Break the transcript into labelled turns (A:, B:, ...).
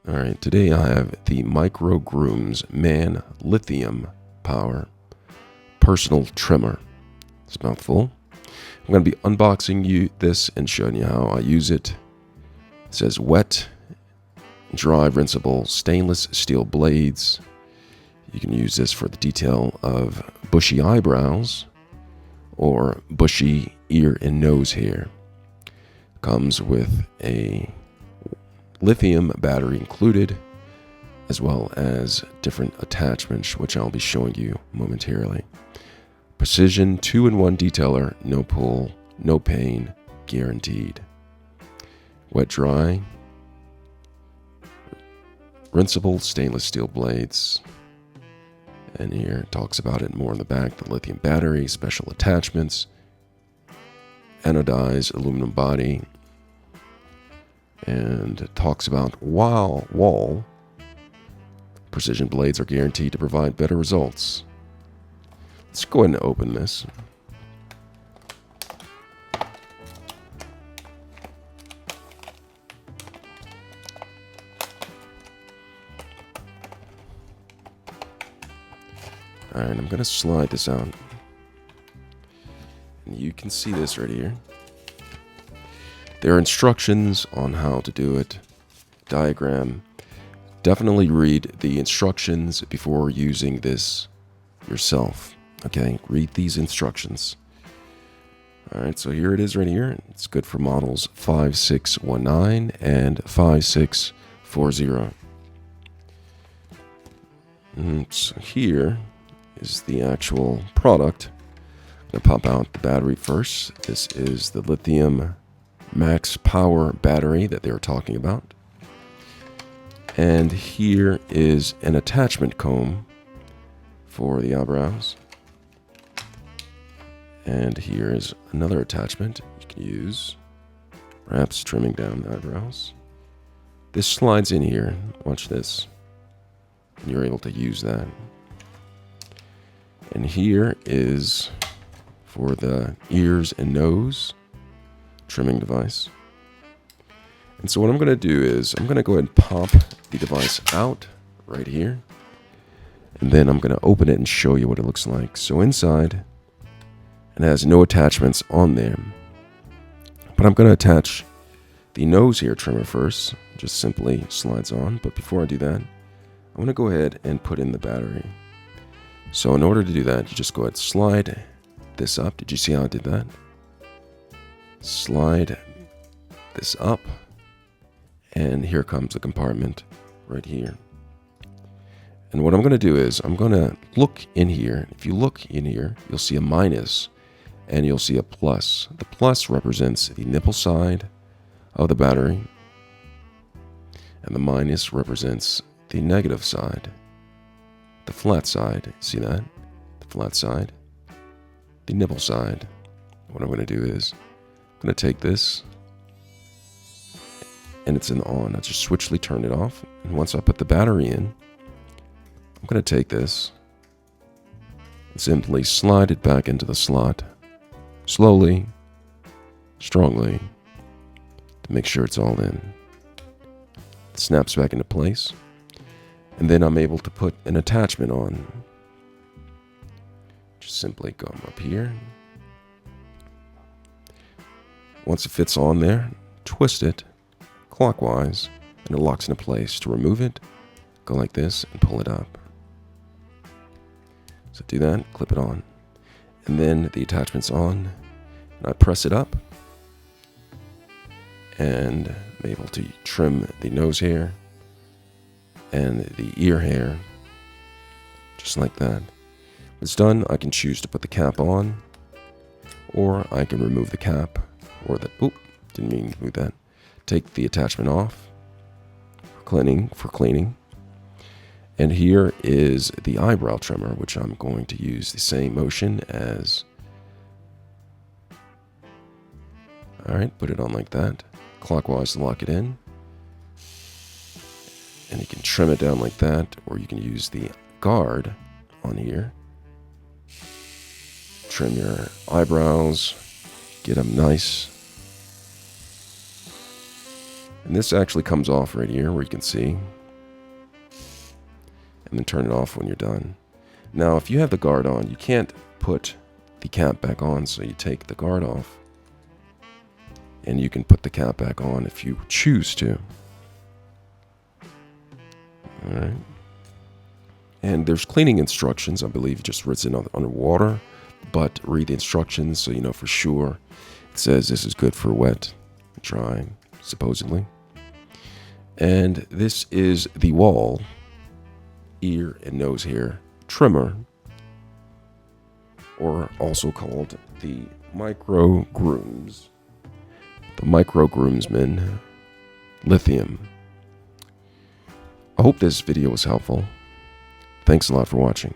A: Alright, today I have the MicroGroomsMan Lithium Power Personal Trimmer. It's a mouthful. I'm going to be unboxing this and showing you how I use it. It says wet, dry, rinsable stainless steel blades. You can use this for the detail of bushy eyebrows or bushy ear and nose hair. Comes with a lithium battery included, as well as different attachments, which I'll be showing you momentarily. Precision 2-in-1 detailer, no pull, no pain, guaranteed. Wet dry, rinsable stainless steel blades. And here it talks about it more in the back. The lithium battery, special attachments, anodized aluminum body, and it talks about Wahl precision blades are guaranteed to provide better results. Let's go ahead and open this. Alright, I'm going to slide this out. And you can see this right here. There are instructions on how to do it. Diagram. Definitely read the instructions before using this yourself. Okay, read these instructions. Alright, so here it is right here. It's good for models 5619 and 5640. So here is the actual product. I'm going to pop out the battery first. This is the lithium max power battery that they were talking about. And here is an attachment comb for the eyebrows. And here is another attachment you can use, perhaps trimming down the eyebrows. This slides in here. Watch this. And you're able to use that. And here is for the ears and nose trimming device. And so what I'm going to do is I'm going to go ahead and pop the device out right here. And then I'm going to open it and show you what it looks like. So inside, it has no attachments on there. But I'm going to attach the nose hair trimmer first. Just simply slides on. But before I do that, I want to go ahead and put in the battery. So in order to do that, you just go ahead and slide this up. Did you see how I did that? Slide this up, and here comes the compartment right here. And what I'm going to do is I'm going to look in here. If you look in here, you'll see a minus and you'll see a plus. The plus represents the nipple side of the battery, and the minus represents the negative side, the flat side. See that? The flat side, the nipple side. What I'm going to do is I'm going to take this, and it's in on. I just switchly turn it off, and once I put the battery in, I'm going to take this and simply slide it back into the slot, slowly, strongly, to make sure it's all in. It snaps back into place, and then I'm able to put an attachment on. Just simply go up here. Once it fits on there, twist it clockwise, and it locks into place. To remove it, go like this and pull it up. So do that, clip it on. And then the attachment's on, and I press it up, and I'm able to trim the nose hair and the ear hair, just like that. When it's done, I can choose to put the cap on, or I can remove the cap. Or that, oop, didn't mean to move that. Take the attachment off for cleaning. And here is the eyebrow trimmer, which I'm going to use the same motion as. Alright, put it on like that. Clockwise to lock it in. And you can trim it down like that, or you can use the guard on here. Trim your eyebrows, get them nice. And this actually comes off right here where you can see and then turn it off when you're done. Now, if you have the guard on, you can't put the cap back on, so you take the guard off, and you can put the cap back on if you choose to. All right. And there's cleaning instructions. I believe just written underwater, but read the instructions so you know for sure. It says this is good for wet, drying, supposedly. And this is the Wahl ear and nose hair trimmer, or also called the MicroGroomsMan Lithium. I hope this video was helpful. Thanks a lot for watching.